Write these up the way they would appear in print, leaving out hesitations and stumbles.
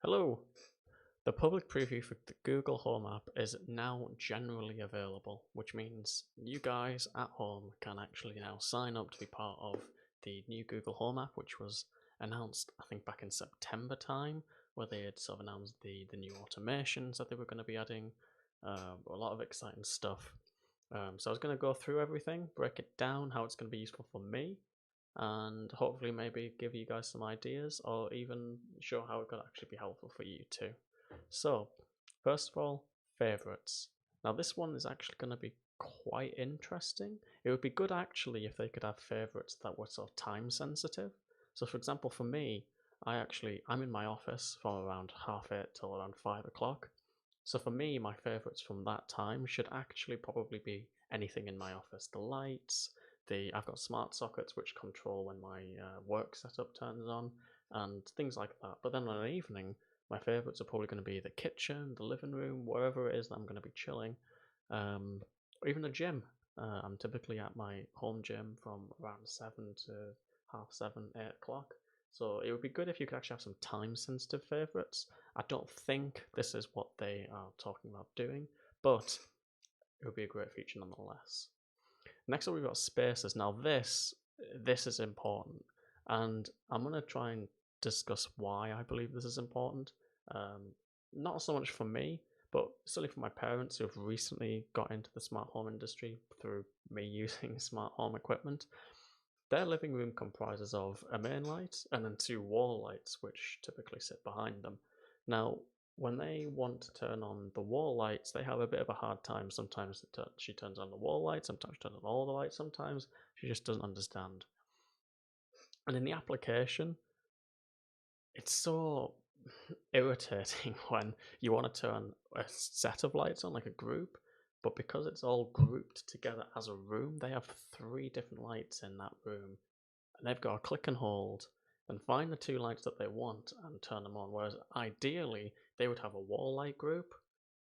Hello! The public preview for the Google Home app is now generally available, which means you guys at home can actually now sign up to be part of the new Google Home app, which was announced, I think, back in September time, where they had sort of announced the new automations that they were going to be adding, a lot of exciting stuff. So I was going to go through everything, break it down, how it's going to be useful for me, and hopefully maybe give you guys some ideas or even show how it could actually be helpful for you too. So, first of all, favorites. Now, this one is actually going to be quite interesting. It would be good actually if they could have favorites that were sort of time sensitive. So, for example, for me, I'm in my office from around 8:30 till around 5 o'clock. So for me, my favorites from that time should actually probably be anything in my office. The lights, I've got smart sockets which control when my work setup turns on, and things like that. But then on an evening, my favorites are probably going to be the kitchen, the living room, wherever it is that I'm going to be chilling, or even the gym. I'm typically at my home gym from around 7 to half 7, 8 o'clock. So it would be good if you could actually have some time sensitive favorites. I don't think this is what they are talking about doing, but it would be a great feature nonetheless. Next up, we've got spaces. Now, this is important, and I'm going to try and discuss why I believe this is important. Not so much for me, but certainly for my parents who have recently got into the smart home industry through me using smart home equipment. Their living room comprises of a main light and then two wall lights, which typically sit behind them. Now, when they want to turn on the wall lights, they have a bit of a hard time. Sometimes she turns on the wall light, sometimes she turns on all the lights, sometimes she just doesn't understand. And in the application, it's so irritating when you want to turn a set of lights on, like a group, but because it's all grouped together as a room, they have 3 different lights in that room, and they've got to click and hold and find the 2 lights that they want and turn them on. Whereas ideally, they would have a wall light group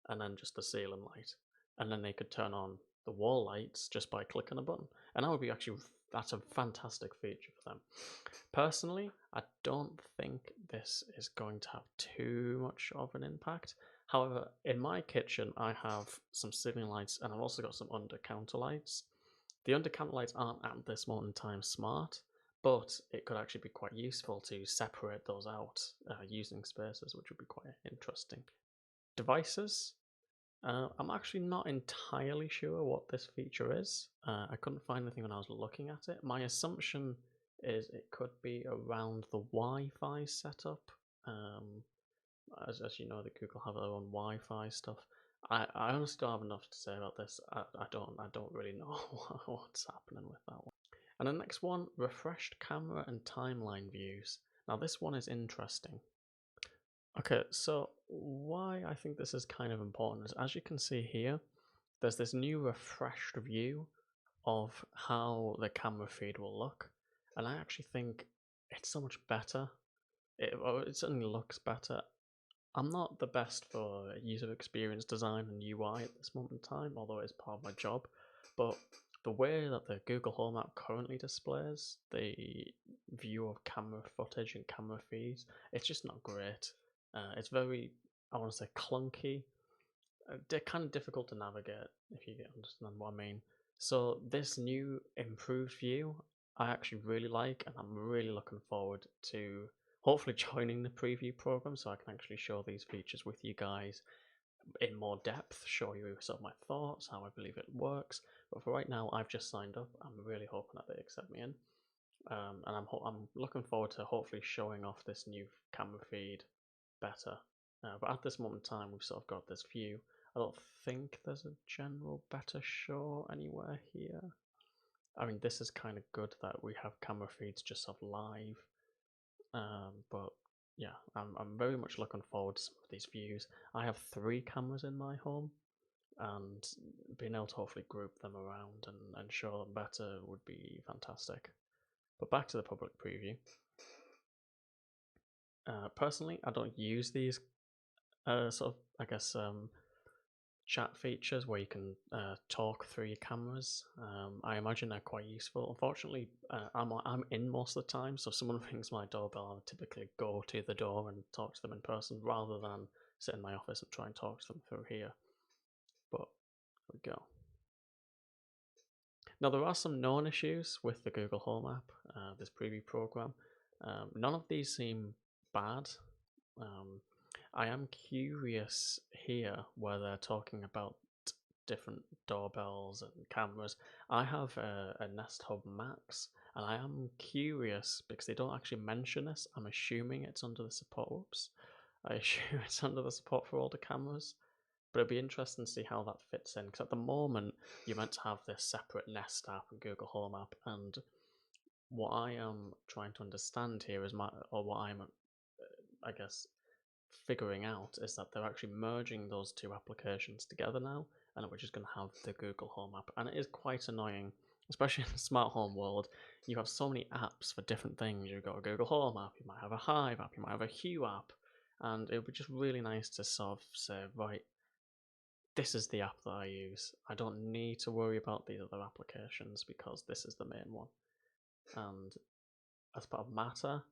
and then just the ceiling light, and then they could turn on the wall lights just by clicking a button. And that would be actually that's a fantastic feature for them. Personally, I don't think this is going to have too much of an impact. However, in my kitchen, I have some ceiling lights and I've also got some under counter lights. The under counter lights aren't at this moment in time smart, but it could actually be quite useful to separate those out using spaces, which would be quite interesting. Devices. I'm actually not entirely sure what this feature is. I couldn't find anything when I was looking at it. My assumption is it could be around the Wi-Fi setup. Um, as you know, the Google have their own Wi-Fi stuff. I honestly don't have enough to say about this. I don't really know what's happening with that one. And the next one, refreshed camera and timeline views. Now this one is interesting. Okay, so why I think this is kind of important is, as you can see here, there's this new refreshed view of how the camera feed will look, and I actually think it's so much better. It certainly looks better. I'm not the best for user experience design and UI at this moment in time, although it is part of my job, but the way that the Google Home app currently displays the view of camera footage and camera feeds, it's just not great. It's very, I want to say, clunky. They're kind of difficult to navigate, if you understand what I mean. So this new improved view, I actually really like, and I'm really looking forward to hopefully joining the preview program so I can actually show these features with you guys in more depth, show you some of my thoughts, how I believe it works. But for right now, I've just signed up. I'm really hoping that they accept me in. And I'm looking forward to hopefully showing off this new camera feed better. But at this moment in time, we've sort of got this view. I don't think there's a general better show anywhere here. I mean, this is kind of good that we have camera feeds just sort of live. But yeah, I'm very much looking forward to some of these views. I have 3 cameras in my home, and being able to hopefully group them around and show them better would be fantastic. But back to the public preview. Personally, I don't use these sort of, I guess, chat features where you can talk through your cameras. I imagine they're quite useful. Unfortunately, I'm in most of the time, so if someone rings my doorbell, I'll typically go to the door and talk to them in person rather than sit in my office and try and talk to them through here. But there we go. Now, there are some known issues with the Google Home app, this preview program. None of these seem bad. I am curious here where they're talking about different doorbells and cameras. I have a Nest Hub Max, and I am curious because they don't actually mention this. I'm assuming it's under the support. Whoops. I assume it's under the support for all the cameras. But it'd be interesting to see how that fits in, because at the moment you're meant to have this separate Nest app and Google Home app, and what I am trying to understand here is what I'm, I guess, figuring out is that they're actually merging those two applications together now, and we're just going to have the Google Home app, and it is quite annoying, especially in the smart home world. You have so many apps for different things. You've got a Google Home app, you might have a Hive app, you might have a Hue app, and it would be just really nice to sort of say, right, this is the app that I use. I don't need to worry about these other applications because this is the main one. And as part of Matter,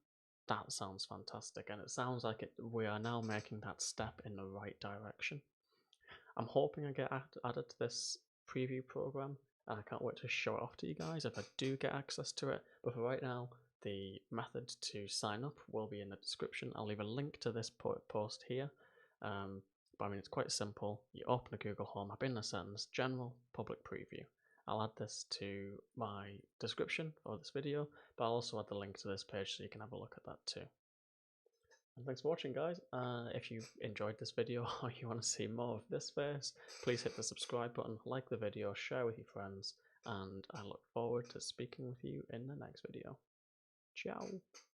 that sounds fantastic, and it sounds like we are now making that step in the right direction. I'm hoping I get added to this preview program, and I can't wait to show it off to you guys if I do get access to it. But for right now, the method to sign up will be in the description. I'll leave a link to this post here. But I mean, it's quite simple. You open the Google Home app in the settings, general public preview. I'll add this to my description for this video, but I'll also add the link to this page so you can have a look at that too. And thanks for watching, guys. If you enjoyed this video or you want to see more of this face, please hit the subscribe button, like the video, share with your friends, and I look forward to speaking with you in the next video. Ciao!